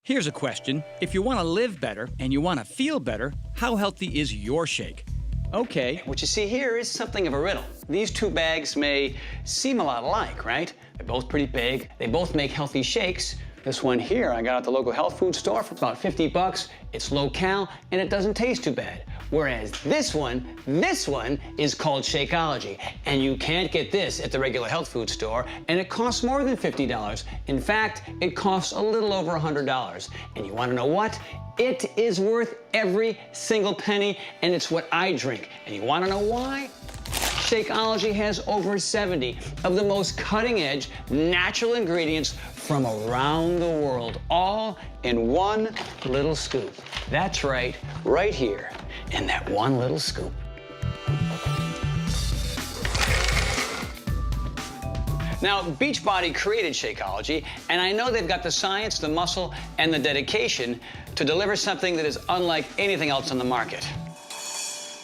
Here's a question. If you want to live better and you want to feel better, how healthy is your shake? Okay. What you see here is something of a riddle. These two bags may seem a lot alike, right? They're both pretty big. They both make healthy shakes. This one here I got at the local health food store for about 50 bucks. It's low cal and it doesn't taste too bad. Whereas this one is called Shakeology. And you can't get this at the regular health food store, and it costs more than $50. In fact, it costs a little over $100. And you wanna know what? It is worth every single penny, and it's what I drink. And you wanna know why? Shakeology has over 70 of the most cutting-edge natural ingredients from around the world, all in one little scoop. That's right, right here in that one little scoop. Now, Beachbody created Shakeology, and I know they've got the science, the muscle, and the dedication to deliver something that is unlike anything else on the market.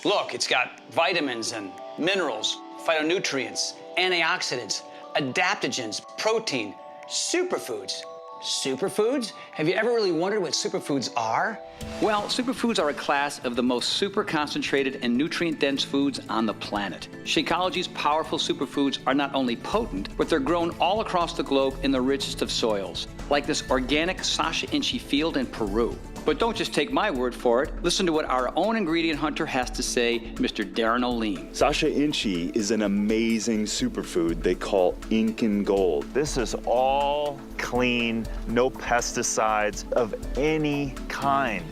Look, it's got vitamins and minerals, phytonutrients, antioxidants, adaptogens, protein, superfoods. Superfoods? Have you ever really wondered what superfoods are? Well, superfoods are a class of the most super concentrated and nutrient-dense foods on the planet. Shakeology's powerful superfoods are not only potent, but they're grown all across the globe in the richest of soils, like this organic Sasha Inchi field in Peru. But don't just take my word for it. Listen to what our own ingredient hunter has to say, Mr. Darren O'Lean. Sasha Inchi is an amazing superfood they call Incan Gold. This is all clean, no pesticides of any kind.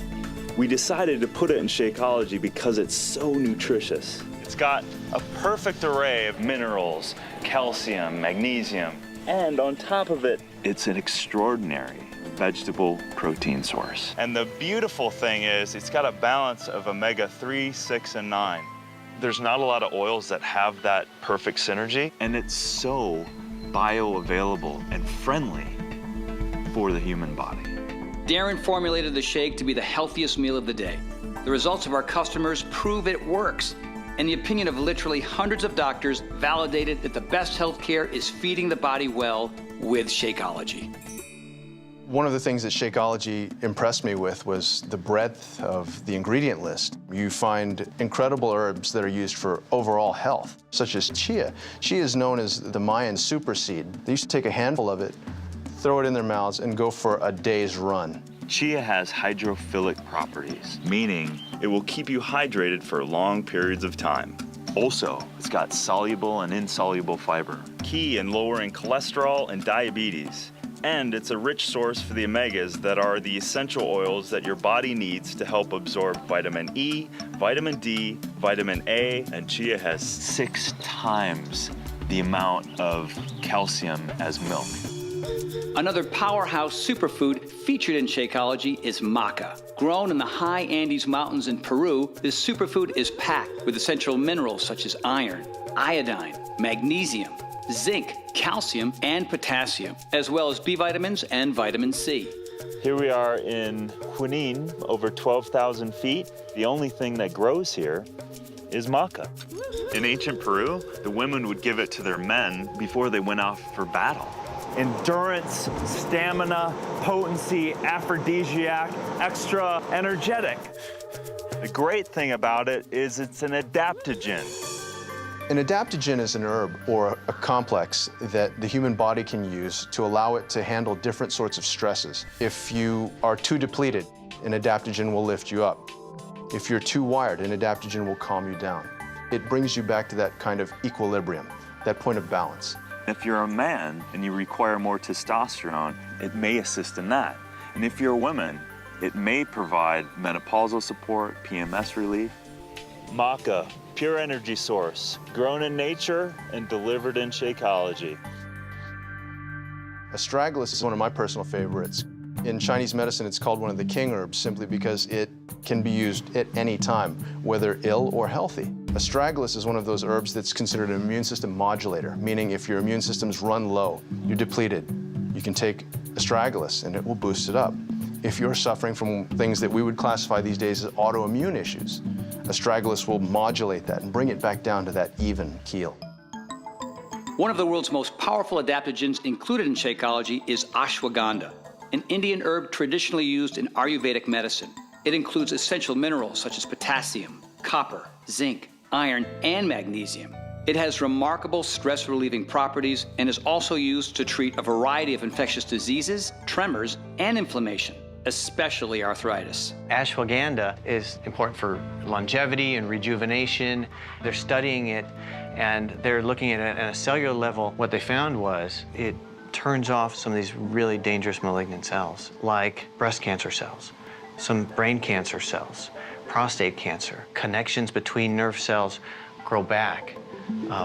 We decided to put it in Shakeology because it's so nutritious. It's got a perfect array of minerals, calcium, magnesium. And on top of it, it's an extraordinary vegetable protein source. And the beautiful thing is it's got a balance of omega-3, 6, and 9. There's not a lot of oils that have that perfect synergy. And it's so bioavailable and friendly for the human body. Darren formulated the shake to be the healthiest meal of the day. The results of our customers prove it works. And the opinion of literally hundreds of doctors validated that the best health care is feeding the body well with Shakeology. One of the things that Shakeology impressed me with was the breadth of the ingredient list. You find incredible herbs that are used for overall health, such as chia. Chia is known as the Mayan super seed. They used to take a handful of it, throw it in their mouths, and go for a day's run. Chia has hydrophilic properties, meaning it will keep you hydrated for long periods of time. Also, it's got soluble and insoluble fiber, Key in lowering cholesterol and diabetes. And it's a rich source for the omegas that are the essential oils that your body needs to help absorb vitamin E, vitamin D, vitamin A, and chia has 6 times the amount of calcium as milk. Another powerhouse superfood featured in Shakeology is maca. Grown in the high Andes Mountains in Peru, this superfood is packed with essential minerals such as iron, iodine, magnesium, zinc, calcium, and potassium, as well as B vitamins and vitamin C. Here we are in Junín, over 12,000 feet. The only thing that grows here is maca. In ancient Peru, the women would give it to their men before they went off for battle. Endurance, stamina, potency, aphrodisiac, extra energetic. The great thing about it is it's an adaptogen. An adaptogen is an herb or a complex that the human body can use to allow it to handle different sorts of stresses. If you are too depleted, an adaptogen will lift you up. If you're too wired, an adaptogen will calm you down. It brings you back to that kind of equilibrium, that point of balance. If you're a man and you require more testosterone, it may assist in that. And if you're a woman, it may provide menopausal support, PMS relief. Maca, pure energy source, grown in nature and delivered in Shakeology. Astragalus is one of my personal favorites. In Chinese medicine, it's called one of the king herbs simply because it can be used at any time, whether ill or healthy. Astragalus is one of those herbs that's considered an immune system modulator, meaning if your immune system's run low, you're depleted, you can take astragalus and it will boost it up. If you're suffering from things that we would classify these days as autoimmune issues, astragalus will modulate that and bring it back down to that even keel. One of the world's most powerful adaptogens included in Shakeology is ashwagandha. an Indian herb traditionally used in Ayurvedic medicine. It includes essential minerals such as potassium, copper, zinc, iron, and magnesium. It has remarkable stress-relieving properties and is also used to treat a variety of infectious diseases, tremors, and inflammation, especially arthritis. Ashwagandha is important for longevity and rejuvenation. They're studying it and they're looking at it at a cellular level. What they found was it turns off some of these really dangerous malignant cells, like breast cancer cells, some brain cancer cells, prostate cancer. Connections between nerve cells grow back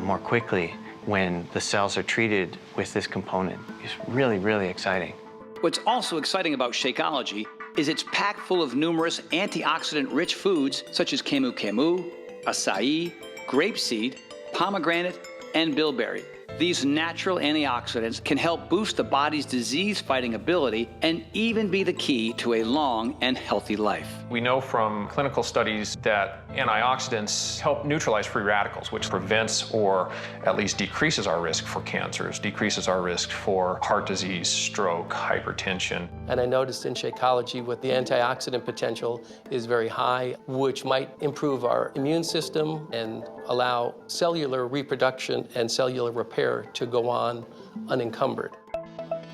more quickly when the cells are treated with this component. It's really, really exciting. What's also exciting about Shakeology is it's packed full of numerous antioxidant-rich foods such as camu camu, acai, grapeseed, pomegranate, and bilberry. These natural antioxidants can help boost the body's disease-fighting ability and even be the key to a long and healthy life. We know from clinical studies that antioxidants help neutralize free radicals, which prevents or at least decreases our risk for cancers, decreases our risk for heart disease, stroke, hypertension. And I noticed in Shakeology what the antioxidant potential is very high, which might improve our immune system and allow cellular reproduction and cellular repair to go on unencumbered.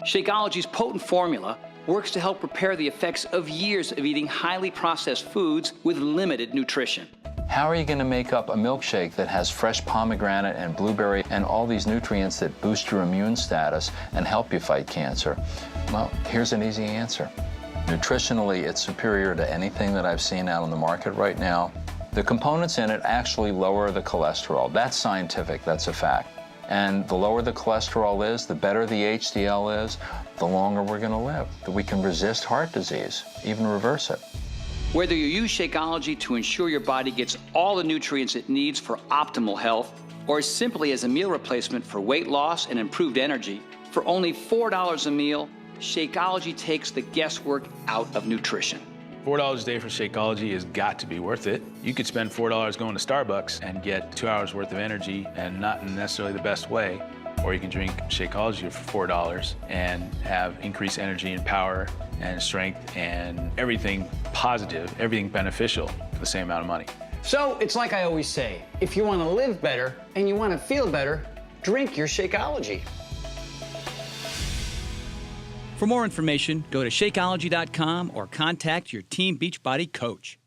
Shakeology's potent formula works to help repair the effects of years of eating highly processed foods with limited nutrition. How are you going to make up a milkshake that has fresh pomegranate and blueberry and all these nutrients that boost your immune status and help you fight cancer? Well, here's an easy answer. Nutritionally, it's superior to anything that I've seen out on the market right now. The components in it actually lower the cholesterol. That's scientific, that's a fact. And the lower the cholesterol is, the better the HDL is, the longer we're going to live. We can resist heart disease, even reverse it. Whether you use Shakeology to ensure your body gets all the nutrients it needs for optimal health, or simply as a meal replacement for weight loss and improved energy, for only $4 a meal, Shakeology takes the guesswork out of nutrition. $4 a day for Shakeology has got to be worth it. You could spend $4 going to Starbucks and get 2 hours worth of energy, and not in necessarily the best way. Or you can drink Shakeology for $4 and have increased energy and power and strength and everything positive, everything beneficial for the same amount of money. So it's like I always say, if you want to live better and you want to feel better, drink your Shakeology. For more information, go to Shakeology.com or contact your Team Beachbody coach.